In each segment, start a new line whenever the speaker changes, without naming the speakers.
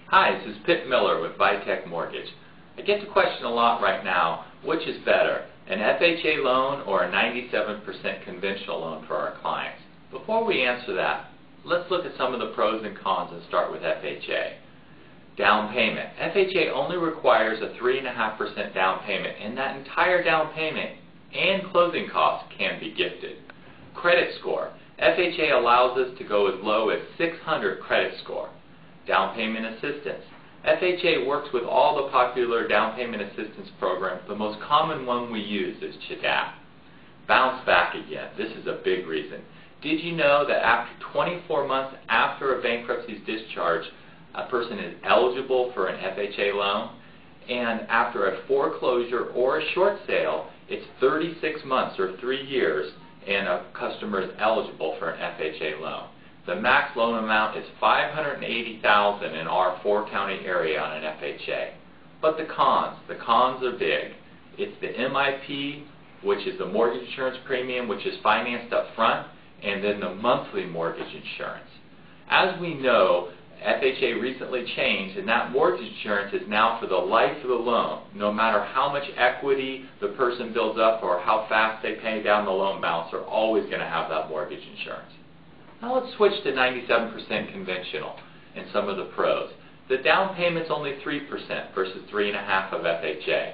Hi, this is Pitt Miller with Vitech Mortgage. I get the question a lot right now, which is better, an FHA loan or a 97% conventional loan for our clients? Before we answer that, let's look at some of the pros and cons and start with FHA. Down payment. FHA only requires a 3.5% down payment, and that entire down payment and closing costs can be gifted. Credit score. FHA allows us to go as low as 600 credit score. Down payment assistance. FHA works with all the popular down payment assistance programs. The most common one we use is CHDAP. Bounce back again. This is a big reason. Did you know that after 24 months after a bankruptcy is discharged, a person is eligible for an FHA loan? And after a foreclosure or a short sale, it's 36 months or 3 years, and a customer is eligible for an FHA loan. The max loan amount is $580,000 in our 4-county area on an FHA. But the cons are big. It's the MIP, which is the mortgage insurance premium, which is financed up front, and then the monthly mortgage insurance. As we know, FHA recently changed, and that mortgage insurance is now for the life of the loan. No matter how much equity the person builds up or how fast they pay down the loan balance, they're always going to have that mortgage insurance. Now let's switch to 97% conventional and some of the pros. The down payment's only 3% versus 3.5% of FHA.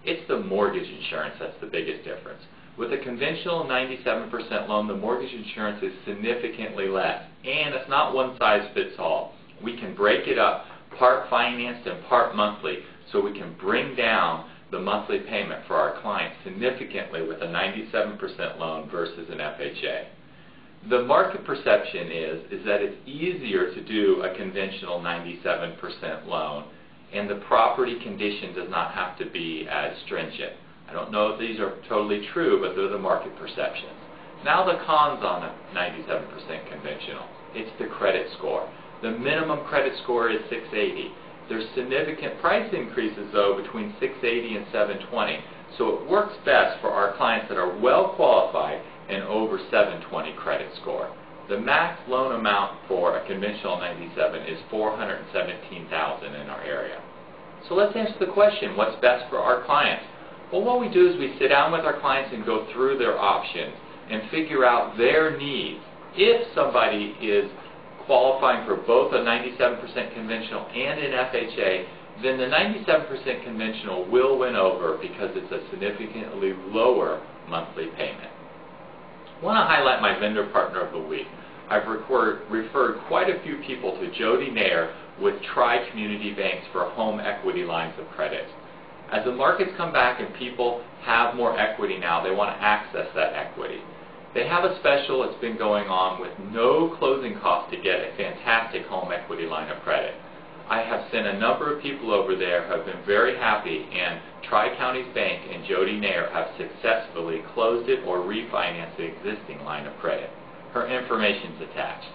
It's the mortgage insurance that's the biggest difference. With a conventional 97% loan, the mortgage insurance is significantly less, and it's not one size fits all. We can break it up, part financed and part monthly, so we can bring down the monthly payment for our clients significantly with a 97% loan versus an FHA. The market perception is that it's easier to do a conventional 97% loan, and the property condition does not have to be as stringent. I don't know if these are totally true, but they're the market perceptions. Now the cons on a 97% conventional. It's the credit score. The minimum credit score is 680. There's significant price increases, though, between 680 and 720. So it works best for our clients that are well qualified and over 720 credit score. The max loan amount for a conventional 97 is $417,000 in our area. So let's answer the question, what's best for our clients? Well, what we do is we sit down with our clients and go through their options and figure out their needs. If somebody is qualifying for both a 97% conventional and an FHA, then the 97% conventional will win over because it's a significantly lower monthly payment. I want to highlight my vendor partner of the week. I've referred quite a few people to Jody Nair with Tri-Community Banks for home equity lines of credit. As the markets come back and people have more equity now, they want to access that equity. They have a special that's been going on with no closing cost to get a fantastic home equity line of credit. I have sent a number of people over there who have been very happy, and Tri-Counties Bank and Jody Nair have successfully closed it or refinanced the existing line of credit. Her information's attached.